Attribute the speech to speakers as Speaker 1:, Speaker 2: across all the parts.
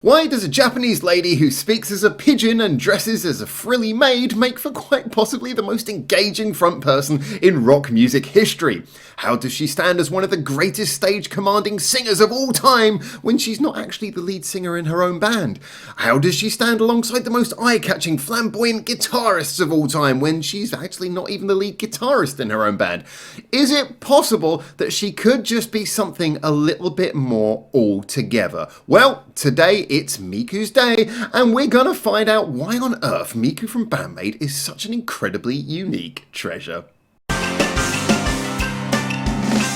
Speaker 1: Why does a Japanese lady who speaks as a pigeon and dresses as a frilly maid make for quite possibly the most engaging front person in rock music history? How does she stand as one of the greatest stage commanding singers of all time when she's not actually the lead singer in her own band? How does she stand alongside the most eye-catching flamboyant guitarists of all time when she's actually not even the lead guitarist in her own band? Is it possible that she could just be something a little bit more altogether? Well, today it's Miku's day, and we're gonna find out why on earth Miku from Band Maid is such an incredibly unique treasure.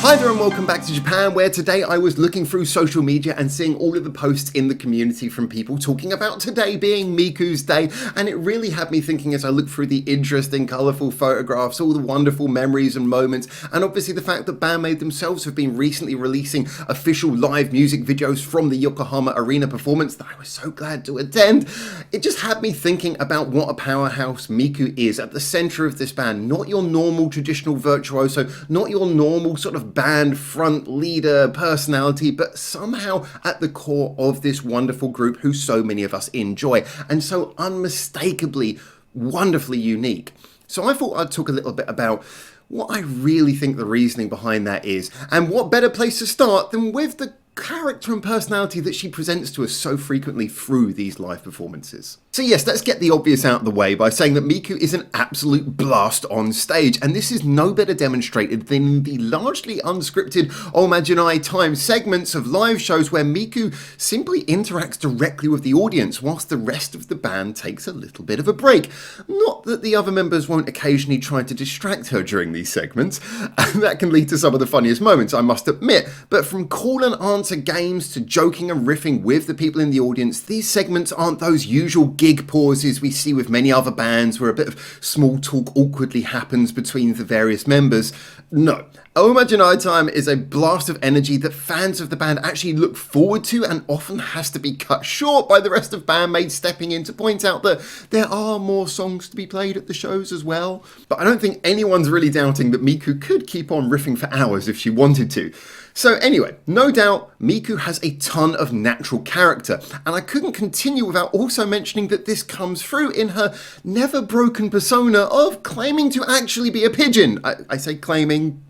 Speaker 1: Hi there and welcome back to Japan, where today I was looking through social media and seeing all of the posts in the community from people talking about today being Miku's day, and it really had me thinking as I looked through the interesting, colourful photographs, all the wonderful memories and moments, and obviously the fact that Band Maid themselves have been recently releasing official live music videos from the Yokohama Arena performance that I was so glad to attend. It just had me thinking about what a powerhouse Miku is at the centre of this band. Not your normal traditional virtuoso, not your normal sort of band front leader personality, but somehow at the core of this wonderful group who so many of us enjoy, and so unmistakably wonderfully unique. So I thought I'd talk a little bit about what I really think the reasoning behind that is, and what better place to start than with the character and personality that she presents to us so frequently through these live performances. So yes, let's get the obvious out of the way by saying that Miku is an absolute blast on stage, and this is no better demonstrated than the largely unscripted Omajinai time segments of live shows where Miku simply interacts directly with the audience whilst the rest of the band takes a little bit of a break. Not that the other members won't occasionally try to distract her during these segments, and that can lead to some of the funniest moments, I must admit, but from call and answer games to joking and riffing with the people in the audience, these segments aren't those usual gig pauses we see with many other bands where a bit of small talk awkwardly happens between the various members. No. Omajinai Time is a blast of energy that fans of the band actually look forward to, and often has to be cut short by the rest of Band Maid stepping in to point out that there are more songs to be played at the shows as well. But I don't think anyone's really doubting that Miku could keep on riffing for hours if she wanted to. So anyway, no doubt Miku has a ton of natural character, and I couldn't continue without also mentioning that this comes through in her never broken persona of claiming to actually be a pigeon. I say claiming,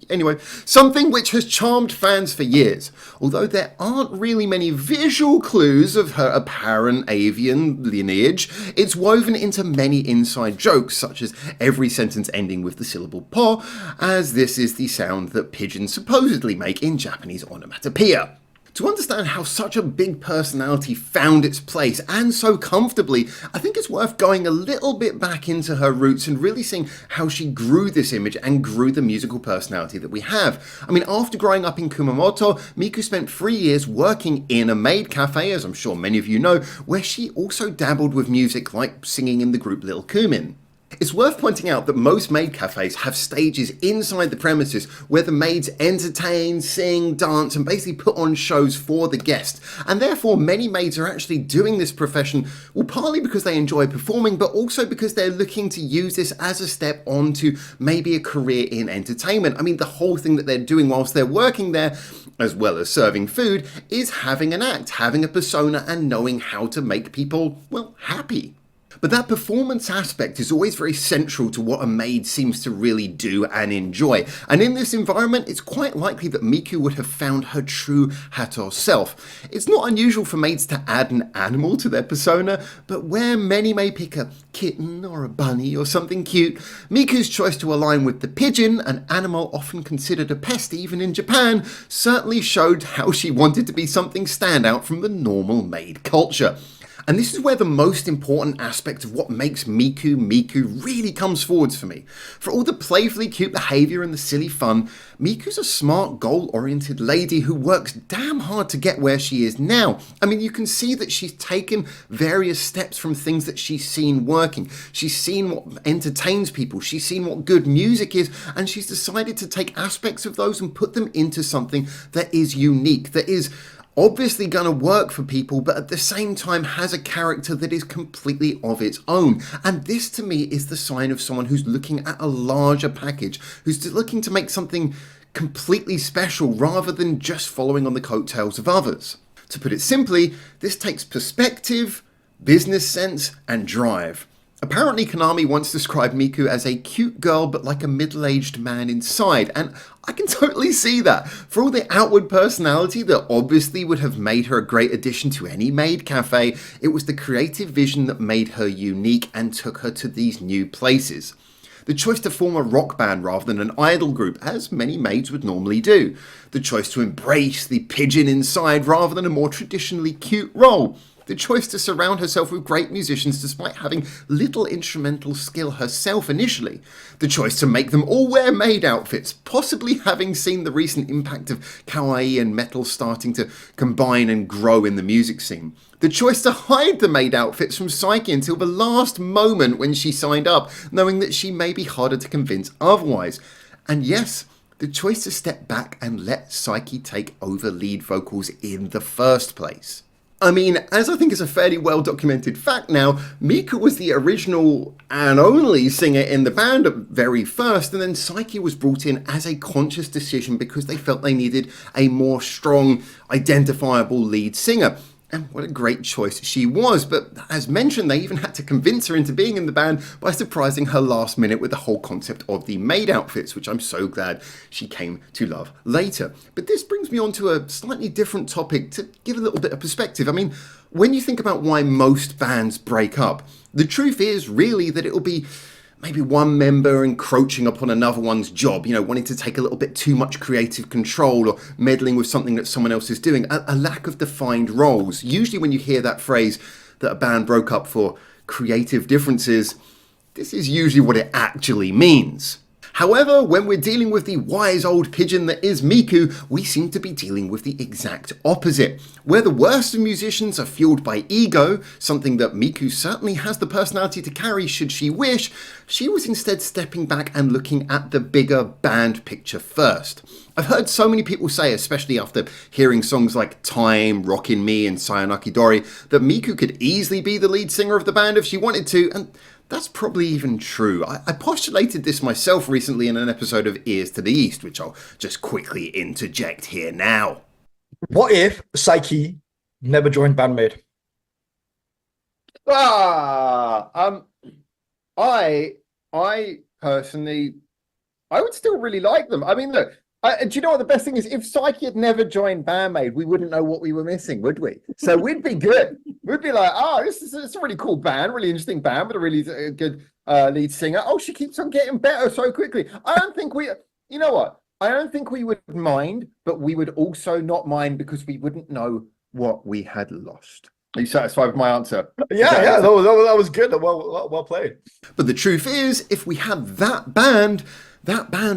Speaker 1: anyway, something which has charmed fans for years. Although there aren't really many visual clues of her apparent avian lineage, it's woven into many inside jokes, such as every sentence ending with the syllable po, as this is the sound that pigeons supposedly make in Japanese onomatopoeia. To understand how such a big personality found its place, and so comfortably, I think it's worth going a little bit back into her roots and really seeing how she grew this image and grew the musical personality that we have. I mean, after growing up in Kumamoto, Miku spent 3 years working in a maid cafe, as I'm sure many of you know, where she also dabbled with music like singing in the group Little Kumin. It's worth pointing out that most maid cafes have stages inside the premises where the maids entertain, sing, dance, and basically put on shows for the guest. And therefore many maids are actually doing this profession, well, partly because they enjoy performing, but also because they're looking to use this as a step onto maybe a career in entertainment. I mean, the whole thing that they're doing whilst they're working there, as well as serving food, is having an act, having a persona, and knowing how to make people, well, happy. But that performance aspect is always very central to what a maid seems to really do and enjoy. And in this environment, it's quite likely that Miku would have found her true Hato self. It's not unusual for maids to add an animal to their persona, but where many may pick a kitten or a bunny or something cute, Miku's choice to align with the pigeon, an animal often considered a pest even in Japan, certainly showed how she wanted to be something standout from the normal maid culture. And this is where the most important aspect of what makes Miku Miku really comes forwards for me. For all the playfully cute behaviour and the silly fun, Miku's a smart, goal-oriented lady who works damn hard to get where she is now. I mean, you can see that she's taken various steps from things that she's seen working. She's seen what entertains people, she's seen what good music is, and she's decided to take aspects of those and put them into something that is unique, that is obviously going to work for people, but at the same time has a character that is completely of its own. And this to me is the sign of someone who's looking at a larger package, who's looking to make something completely special rather than just following on the coattails of others. To put it simply, this takes perspective, business sense, and drive. Apparently, Konami once described Miku as a cute girl but like a middle-aged man inside, and I can totally see that. For all the outward personality that obviously would have made her a great addition to any maid cafe, it was the creative vision that made her unique and took her to these new places. The choice to form a rock band rather than an idol group, as many maids would normally do. The choice to embrace the pigeon inside rather than a more traditionally cute role. The choice to surround herself with great musicians despite having little instrumental skill herself initially. The choice to make them all wear maid outfits, possibly having seen the recent impact of kawaii and metal starting to combine and grow in the music scene. The choice to hide the maid outfits from Psyche until the last moment when she signed up, knowing that she may be harder to convince otherwise. And yes, the choice to step back and let Psyche take over lead vocals in the first place. I mean, as I think is a fairly well-documented fact now, Miku was the original and only singer in the band at very first, and then Psyche was brought in as a conscious decision because they felt they needed a more strong, identifiable lead singer. And what a great choice she was, but as mentioned, they even had to convince her into being in the band by surprising her last minute with the whole concept of the maid outfits, which I'm so glad she came to love later. But this brings me on to a slightly different topic to give a little bit of perspective. I mean, when you think about why most bands break up, the truth is really that it'll be maybe one member encroaching upon another one's job, wanting to take a little bit too much creative control or meddling with something that someone else is doing, a lack of defined roles. Usually when you hear that phrase that a band broke up for creative differences, this is usually what it actually means. However, when we're dealing with the wise old pigeon that is Miku, we seem to be dealing with the exact opposite. Where the worst of musicians are fueled by ego, something that Miku certainly has the personality to carry should she wish, she was instead stepping back and looking at the bigger band picture first. I've heard so many people say, especially after hearing songs like Time, Rockin' Me and Sayonaki Dori, that Miku could easily be the lead singer of the band if she wanted to, and that's probably even true. I postulated this myself recently in an episode of Ears to the East, which I'll just quickly interject here now.
Speaker 2: What if Psyche never joined Band MAID?
Speaker 1: I personally, I would still really like them. I mean, look, do you know what the best thing is? If Psyche had never joined Band MAID, we wouldn't know what we were missing, would we? So we'd be good. We'd be like, it's a really cool band, really interesting band with a really good lead singer. Oh, she keeps on getting better so quickly. I don't think you know what? I don't think we would mind, but we would also not mind because we wouldn't know what we had lost. Are you satisfied with my answer?
Speaker 2: Yeah, that was good. Well played.
Speaker 1: But the truth is, if we had that band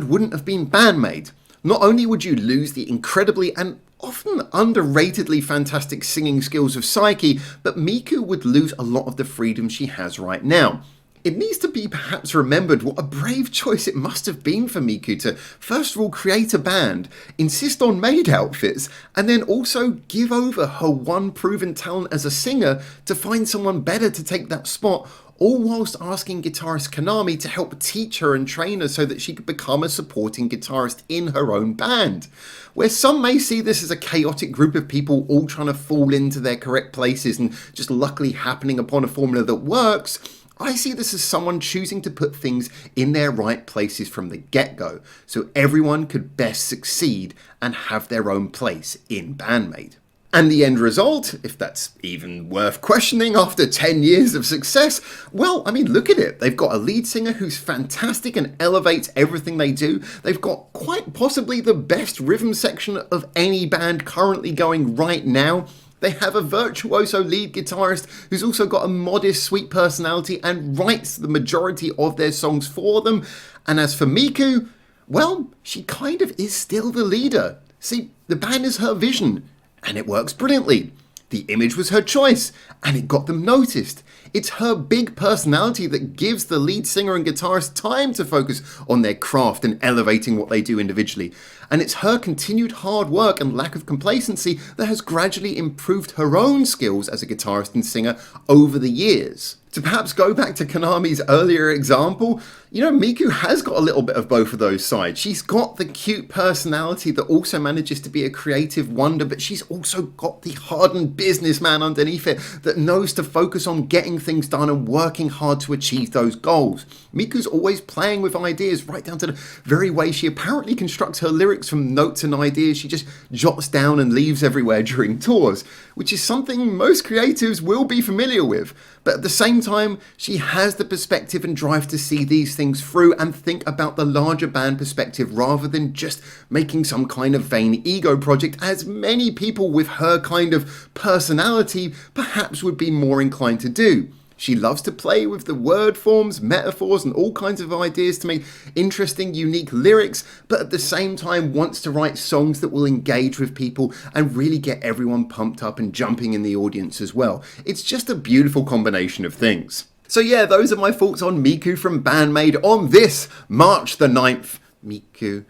Speaker 1: wouldn't have been Band MAID. Not only would you lose the incredibly and often underratedly fantastic singing skills of Psyche, but Miku would lose a lot of the freedom she has right now. It needs to be perhaps remembered what a brave choice it must have been for Miku to first of all create a band, insist on maid outfits, and then also give over her one proven talent as a singer to find someone better to take that spot, all whilst asking guitarist Konami to help teach her and train her so that she could become a supporting guitarist in her own band. Where some may see this as a chaotic group of people all trying to fall into their correct places and just luckily happening upon a formula that works, I see this as someone choosing to put things in their right places from the get-go, so everyone could best succeed and have their own place in Band MAID. And the end result, if that's even worth questioning after 10 years of success, well, I mean, look at it. They've got a lead singer who's fantastic and elevates everything they do. They've got quite possibly the best rhythm section of any band currently going right now. They have a virtuoso lead guitarist who's also got a modest, sweet personality and writes the majority of their songs for them. And as for Miku, well, she kind of is still the leader. See, the band is her vision. And it works brilliantly. The image was her choice, and it got them noticed. It's her big personality that gives the lead singer and guitarist time to focus on their craft and elevating what they do individually. And it's her continued hard work and lack of complacency that has gradually improved her own skills as a guitarist and singer over the years. To perhaps go back to Konami's earlier example, you know, Miku has got a little bit of both of those sides. She's got the cute personality that also manages to be a creative wonder, but she's also got the hardened businessman underneath it that knows to focus on getting things done and working hard to achieve those goals. Miku's always playing with ideas, right down to the very way she apparently constructs her lyrics from notes and ideas she just jots down and leaves everywhere during tours, which is something most creatives will be familiar with. But at the same time, she has the perspective and drive to see these things through and think about the larger band perspective rather than just making some kind of vain ego project, as many people with her kind of personality perhaps would be more inclined to do. She loves to play with the word forms, metaphors, and all kinds of ideas to make interesting, unique lyrics, but at the same time wants to write songs that will engage with people and really get everyone pumped up and jumping in the audience as well. It's just a beautiful combination of things. So yeah, those are my thoughts on Miku from Band Maid on this March the 9th. Miku.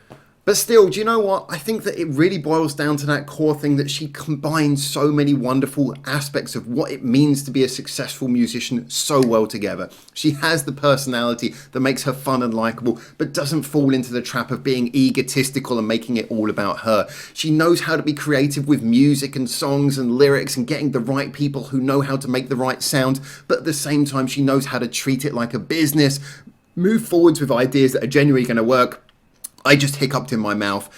Speaker 1: But still, do you know what? I think that it really boils down to that core thing that she combines so many wonderful aspects of what it means to be a successful musician so well together. She has the personality that makes her fun and likable, but doesn't fall into the trap of being egotistical and making it all about her. She knows how to be creative with music and songs and lyrics and getting the right people who know how to make the right sound, but at the same time she knows how to treat it like a business, move forwards with ideas that are genuinely going to work. I just hiccuped in my mouth.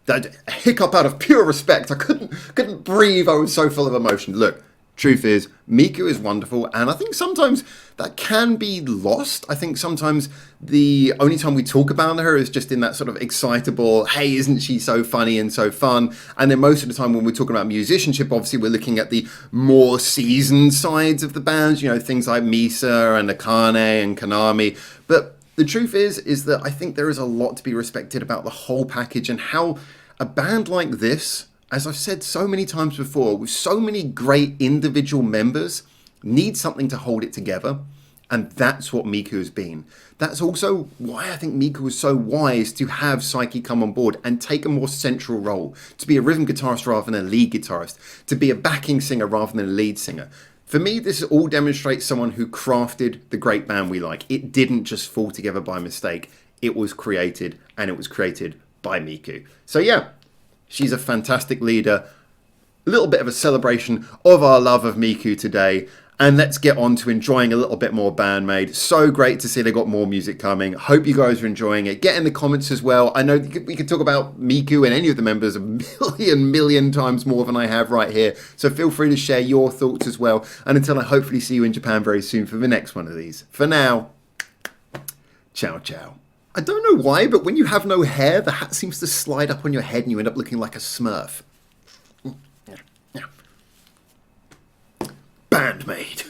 Speaker 1: That hiccup out of pure respect. I couldn't breathe. I was so full of emotion. Look, truth is, Miku is wonderful, and I think sometimes that can be lost. I think sometimes the only time we talk about her is just in that sort of excitable, hey, isn't she so funny and so fun? And then most of the time when we're talking about musicianship, obviously we're looking at the more seasoned sides of the bands, you know, things like Misa and Akane and Konami. But the truth is that I think there is a lot to be respected about the whole package and how a band like this, as I've said so many times before, with so many great individual members, needs something to hold it together. And that's what Miku has been. That's also why I think Miku was so wise to have Psyche come on board and take a more central role, to be a rhythm guitarist rather than a lead guitarist, to be a backing singer rather than a lead singer. For me, this all demonstrates someone who crafted the great band we like. It didn't just fall together by mistake. It was created, and it was created by Miku. So yeah, she's a fantastic leader. A little bit of a celebration of our love of Miku today. And let's get on to enjoying a little bit more Band Maid. So great to see they got more music coming. Hope you guys are enjoying it. Get in the comments as well. I know we could talk about Miku and any of the members a million times more than I have right here. So feel free to share your thoughts as well. And until I hopefully see you in Japan very soon for the next one of these. For now, ciao ciao. I don't know why, but when you have no hair, the hat seems to slide up on your head and you end up looking like a Smurf. Band Maid.